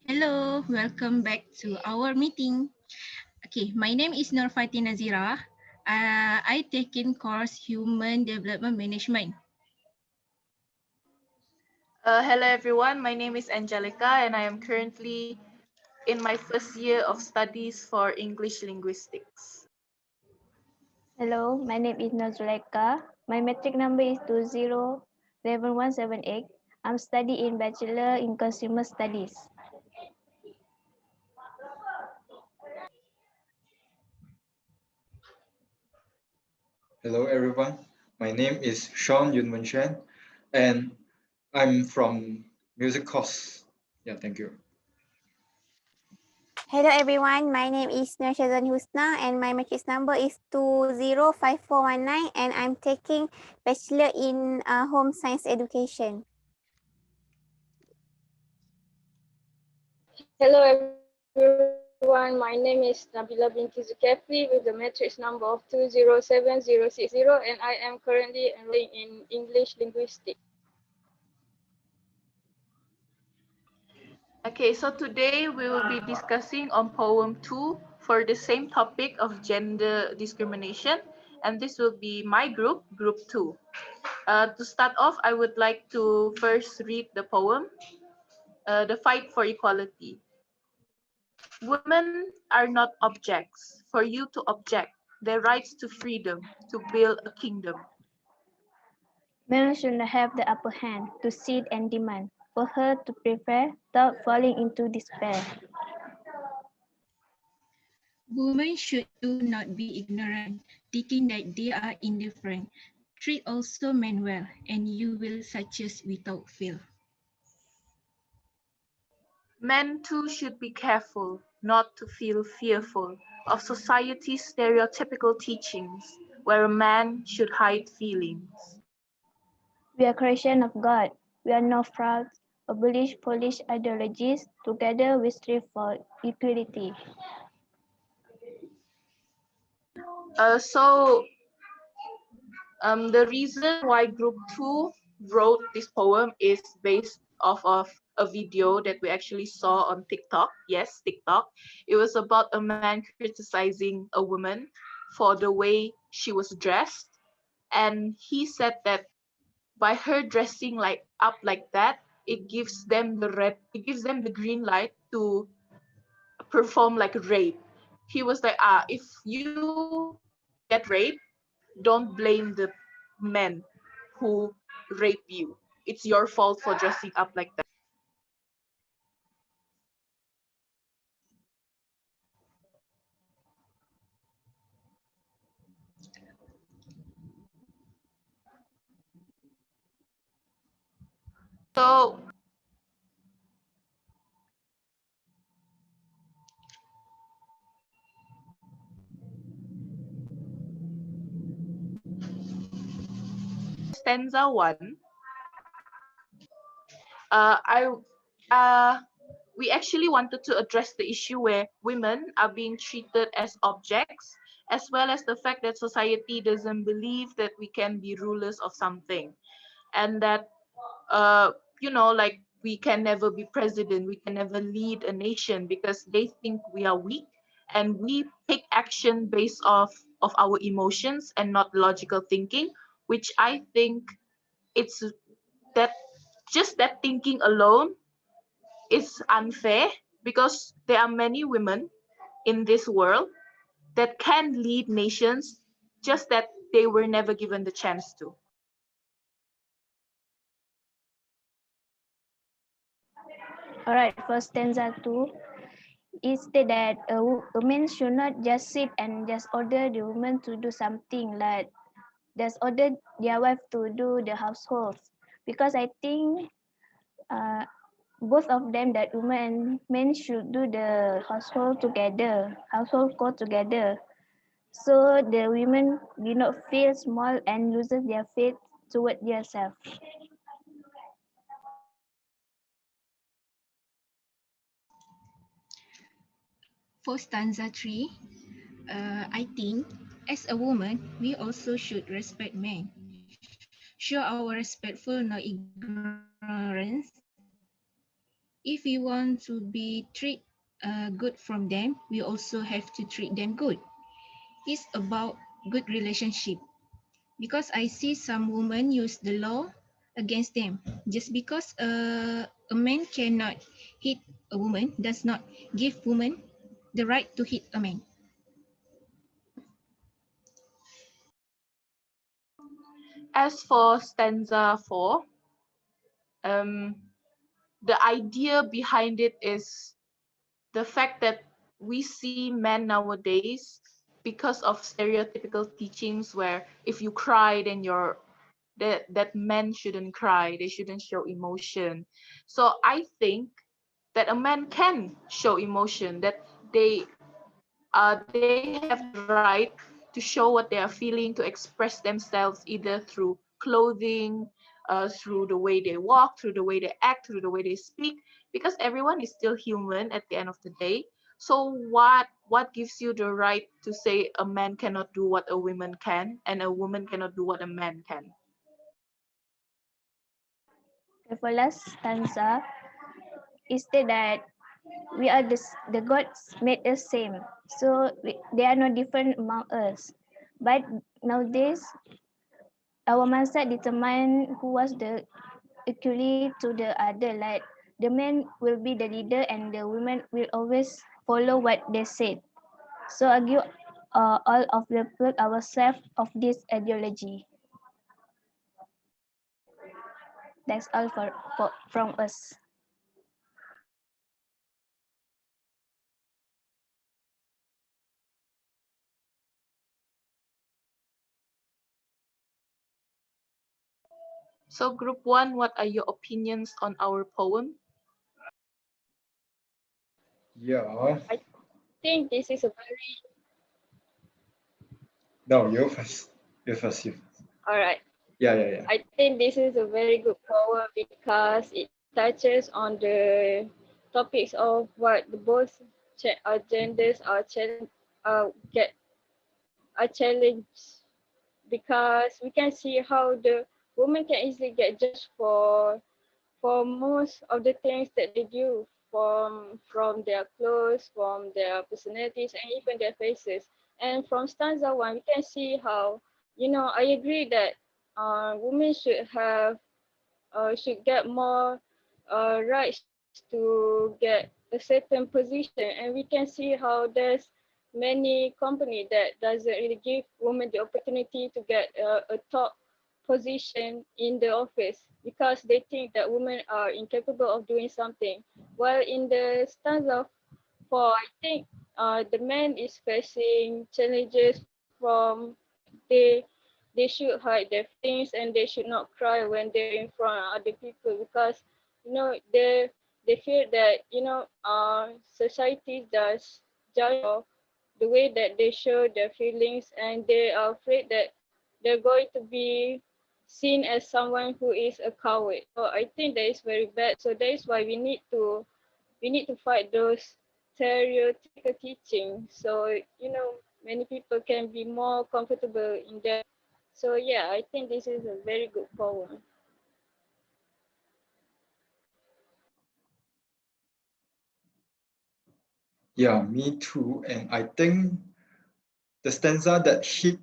Hello, welcome back to our meeting. Okay, my name is Nur Fatin Nazirah. I taken course Human Development Management. Hello everyone, my name is Angelica and I am currently in my first year of studies for English linguistics. Hello, my name is Zulaikha. My metric number is 2011178. I'm studying Bachelor in Consumer Studies. Hello everyone, my name is Yeun Wen Shen and I'm from music course. Yeah, thank you. Hello everyone, my name is Nur Fatin Husna and my matrix number is 205419 and I'm taking Bachelor in Home Science Education. Hello everyone, my name is Nabilah Binti Zulkefli with the matrix number of 207060 and I am currently enrolling in English linguistics. Okay, so today we will be discussing on poem 2 for the same topic of gender discrimination, and this will be my group, group 2. To start off, I would like to first read the poem, The Fight for Equality. Women are not objects for you to object their rights to freedom, to build a kingdom. Men should have the upper hand to sit and demand for her to prefer without falling into despair. Women should too not be ignorant, thinking that they are indifferent. Treat also men well, and you will success without fail. Men too should be careful not to feel fearful of society's stereotypical teachings, where a man should hide feelings. We are creation of God. We are not proud, abolish Polish ideologies. Together we strive for equality. The reason why Group 2 wrote this poem is based off of a video that we actually saw on TikTok. Yes, TikTok. It was about a man criticizing a woman for the way she was dressed. And he said that by her dressing like that, it gives them the green light to perform like rape. He was like, if you get raped, don't blame the men who rape you. It's your fault for dressing up like that. So stanza 1, I we actually wanted to address the issue where women are being treated as objects, as well as the fact that society doesn't believe that we can be rulers of something, and that like we can never be president, we can never lead a nation because they think we are weak, and we take action based of our emotions and not logical thinking, which I think it's that just that thinking alone is unfair because there are many women in this world that can lead nations, just that they were never given the chance to. Alright, for stanza 2, it stated that a woman should not just sit and just order the woman to do something like just order their wife to do the household. Because I think uh, both of them, that women and men, should do the household together, household chore together. So the women do not feel small and loses their faith toward themselves. For stanza 3, I think as a woman, we also should respect men. Show our respectful, no ignorance. If If we want to be treat good from them, we also have to treat them good. It's about good relationship. Because I see some women use the law against them. Just because a man cannot hit a woman does not give women the right to hit a man. As for stanza 4, the idea behind it is the fact that we see men nowadays, because of stereotypical teachings where if you cry, then that men shouldn't cry, they shouldn't show emotion. So I think that a man can show emotion, that they have the right to show what they are feeling, to express themselves either through clothing, through the way they walk, through the way they act, through the way they speak, because everyone is still human at the end of the day. So what gives you the right to say a man cannot do what a woman can and a woman cannot do what a man can? Okay, for last stanza, is that we are the gods made us same. So they are not different among us. But nowadays, our mindset determine who was the equally to the other. Like the man will be the leader and the women will always follow what they said. So argue all of the put ourselves of this ideology. That's all for from us. So group 1, what are your opinions on our poem? Yeah. I think this is a very, No, you first. You first. You. all right. Yeah. I think this is a very good poem because it touches on the topics of what the both genders are get are challenged, because we can see how the women can easily get judged for most of the things that they do, from their clothes, from their personalities, and even their faces. And from stanza 1, we can see how, I agree that women should get more rights to get a certain position. And we can see how there's many company that doesn't really give women the opportunity to get a top position in the office because they think that women are incapable of doing something. While in the stanza 4, I think the man is facing challenges from like they should hide their feelings and they should not cry when they're in front of other people because they feel that society does judge of the way that they show their feelings, and they are afraid that they're going to be seen as someone who is a coward. So I think that is very bad. So that is why we need to fight those stereotypical teaching. So many people can be more comfortable in that. So yeah, I think this is a very good poem. Yeah, me too. And I think the stanza that hit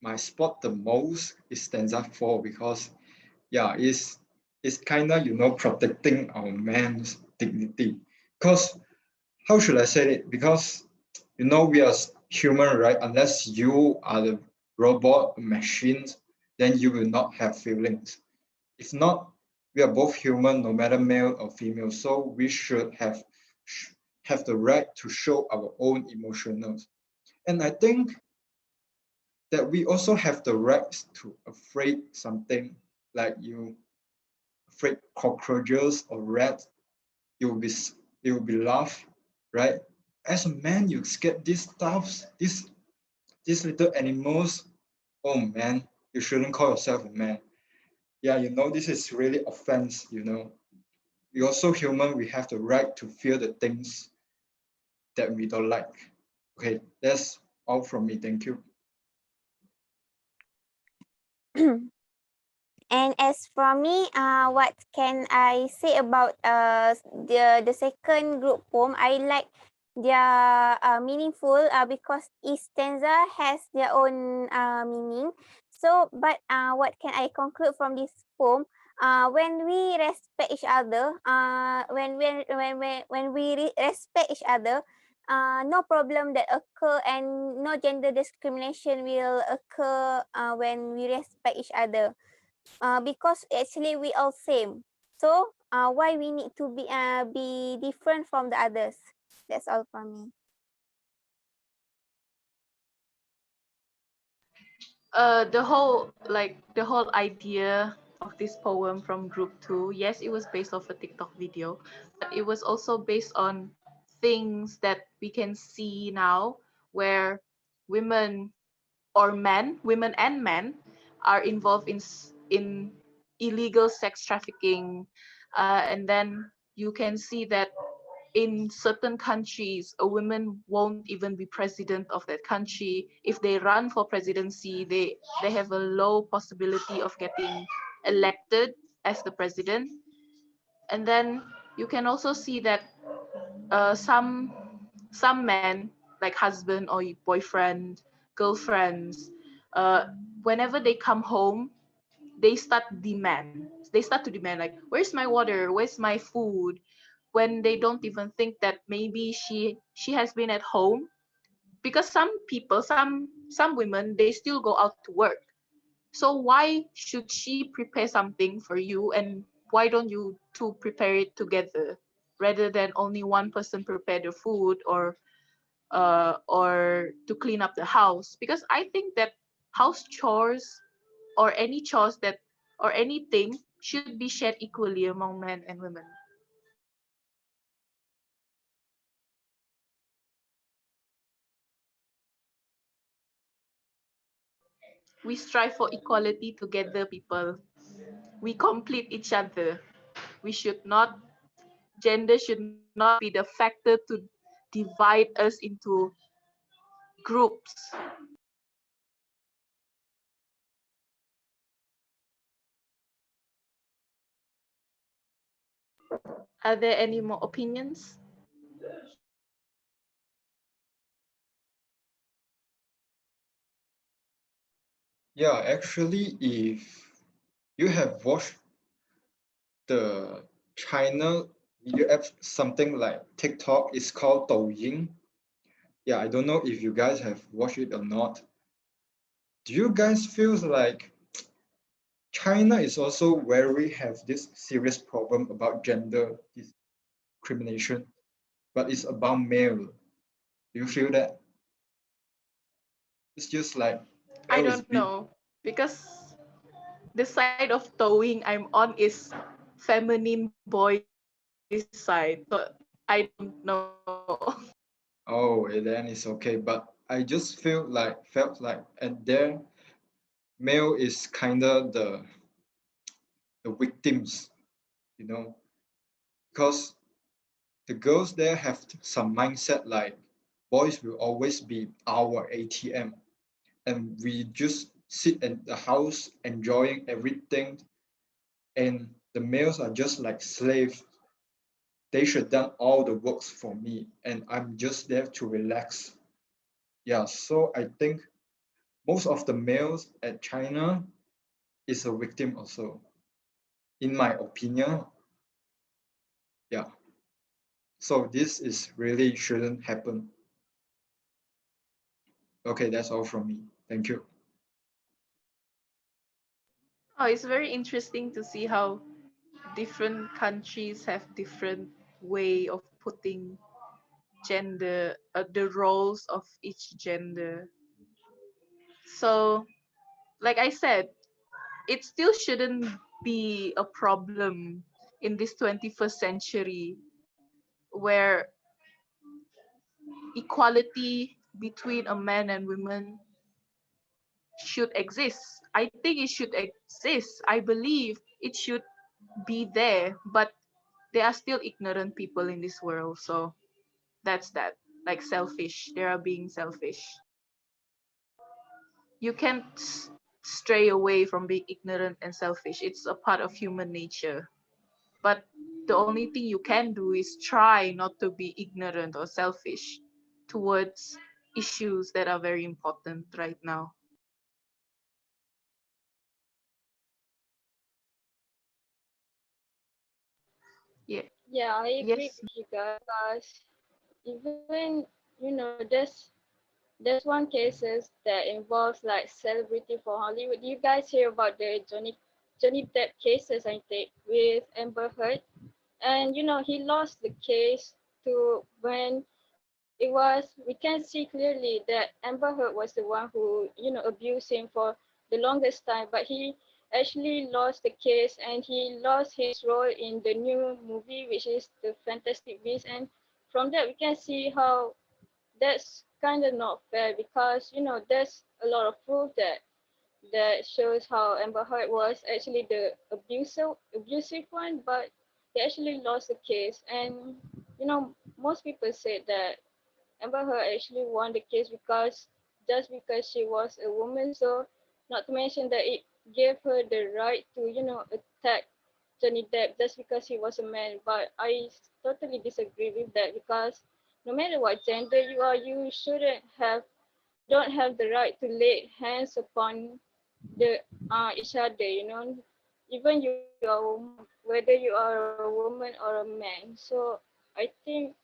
my spot the most is stanza 4 because yeah, it's kind of protecting our man's dignity. Because how should I say it? Because we are human, right? Unless you are the robot machines, then you will not have feelings. If not, we are both human, no matter male or female. So we should have the right to show our own emotions. And I think that we also have the right to afraid something like you afraid cockroaches or rats, you will be you will be laughed, right? As a man, you scared these stuffs, these little animals. Oh man, you shouldn't call yourself a man. Yeah, this is really offense. We also human, we have the right to feel the things that we don't like. Okay, that's all from me. Thank you. And as for me, what can I say about the second group poem? I like their meaningful because each stanza has their own meaning. So, but what can I conclude from this poem? When we respect each other, respect each other, no problem that occur and no gender discrimination will occur when we respect each other. Because actually we all same. So why we need to be different from the others? That's all from me. The whole idea of this poem from group 2, yes, it was based off a TikTok video, but it was also based on things that we can see now, where women or men, women and men, are involved in illegal sex trafficking, and then you can see that in certain countries, a woman won't even be president of that country. If they run for presidency, they have a low possibility of getting elected as the president. And then you can also see that some men, like husband or boyfriend, girlfriends, whenever they come home, they start to demand, like, where's my water, where's my food, when they don't even think that maybe she has been at home. Because some people, some women, they still go out to work. So why should she prepare something for you, and why don't you two prepare it together, rather than only one person prepare the food, or to clean up the house? Because I think that house chores, or any chores that, or anything, should be shared equally among men and women. We strive for equality together, people. We complete each other. We should not, gender should not be the factor to divide us into groups. Are there any more opinions? Yeah, actually, if you have watched the China video app, something like TikTok, is called Douyin. Yeah, I don't know if you guys have watched it or not. Do you guys feel like China is also very have this serious problem about gender discrimination, but it's about male? Do you feel that? It's just like I male is don't big. know, because the side of towing I'm on is feminine boy side, so I don't know. Oh, and then it's okay. But I just felt like and there male is kinda the victims, you know, because the girls there have some mindset like boys will always be our ATM, and we just sit in the house enjoying everything, and the males are just like slaves. They should done all the works for me, and I'm just there to relax. Yeah, so I think most of the males at China is a victim also, in my opinion. Yeah, so this is really shouldn't happen. Okay, that's all from me. Thank you. Oh, it's very interesting to see how different countries have different way of putting gender, the roles of each gender. So, like I said, it still shouldn't be a problem in this 21st century, where equality between a man and woman should exist. I think it should exist. I believe it should be there, but there are still ignorant people in this world. So that's that. Like selfish. They are being selfish. You can't stray away from being ignorant and selfish. It's a part of human nature. But the only thing you can do is try not to be ignorant or selfish towards issues that are very important right now. Yeah. Yeah, I agree Yes. with you guys. Even there's one cases that involves like celebrity for Hollywood. You guys hear about the Johnny Depp cases, I think, with Amber Heard, and he lost the case to when it was. We can see clearly that Amber Heard was the one who abused him for the longest time, but he actually lost the case and he lost his role in the new movie, which is the Fantastic Beasts. And from that we can see how that's kind of not fair, because there's a lot of proof that shows how Amber Heard was actually the abusive one, but he actually lost the case. And most people said that Amber Heard actually won the case because just because she was a woman. So not to mention that it gave her the right to attack Johnny Depp just because he was a man. But I totally disagree with that, because no matter what gender you are, you don't have the right to lay hands upon the each other. Even you are a woman, whether you are a woman or a man. So I think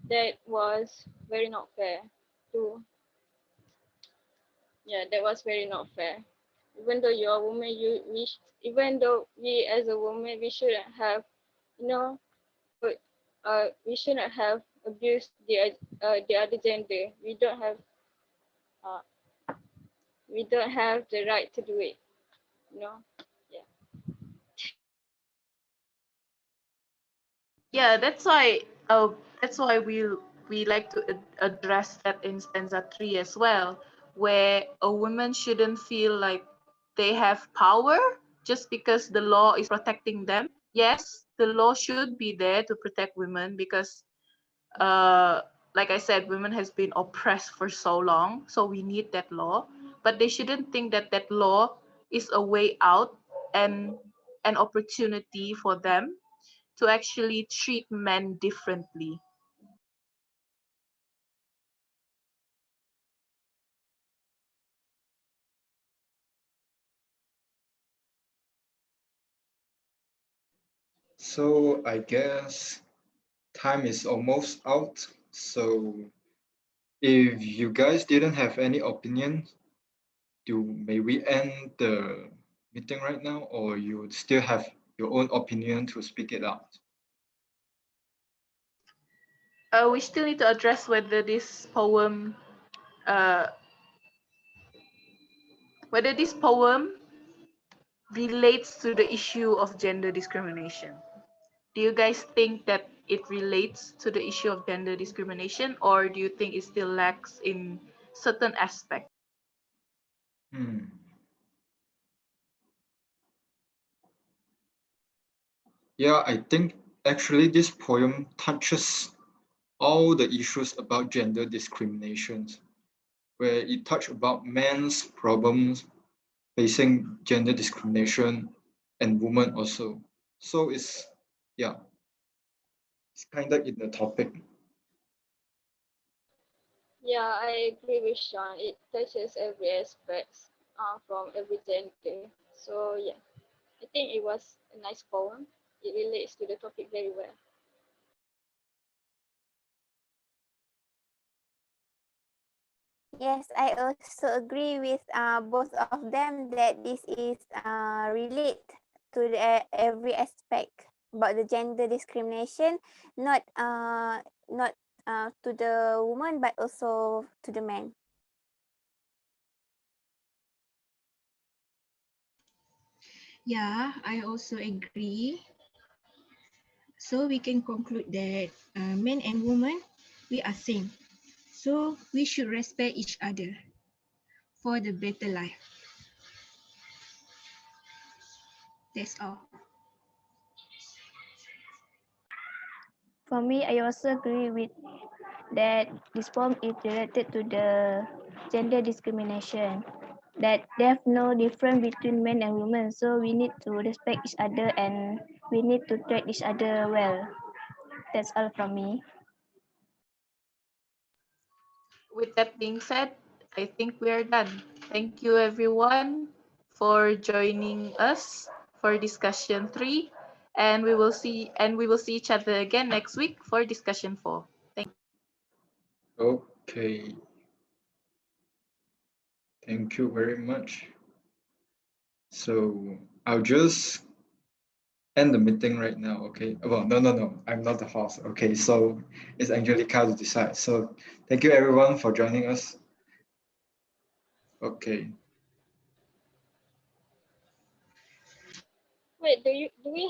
that was very not fair. To Yeah, that was very not fair. Even though you're a woman, even though we as a woman, we shouldn't have, you know, put, we shouldn't have abused the other gender. Uh, we don't have the right to do it. You know. Yeah. Yeah, that's why we like to address that in stanza 3 as well, where a woman shouldn't feel like they have power just because the law is protecting them. Yes, the law should be there to protect women because uh like I said, women has been oppressed for so long, so we need that law. But they shouldn't think that that law is a way out and an opportunity for them to actually treat men differently. So I guess time is almost out. So if you guys didn't have any opinion, may we end the meeting right now, or you still have your own opinion to speak it out? We still need to address uh, whether this poem relates to the issue of gender discrimination. Do you guys think that it relates to the issue of gender discrimination, or do you think it still lacks in certain aspects? Hmm. Yeah, I think actually this poem touches all the issues about gender discriminations, where it touched about men's problems facing gender discrimination and women also. So yeah, it's kind of in the topic. Yeah, I agree with Sean. It touches every aspect from every gender. So yeah, I think it was a nice poem. It relates to the topic very well. Yes, I also agree with both of them that this is relate to every aspect about the gender discrimination, not to the woman but also to the man. Yeah, I also agree. So we can conclude that men and women, we are same. So we should respect each other for the better life. That's all. For me, I also agree with that this poem is related to the gender discrimination. that there's no difference between men and women. So we need to respect each other and we need to treat each other well. That's all from me. With that being said, I think we are done. Thank you everyone for joining us for discussion 3, and we will see each other again next week for discussion 4. Thank you. Okay. Thank you very much. So I'll just end the meeting right now, okay? Well, no, I'm not the host. Okay, so it's Angelica to decide. So thank you everyone for joining us. Okay. Wait, do we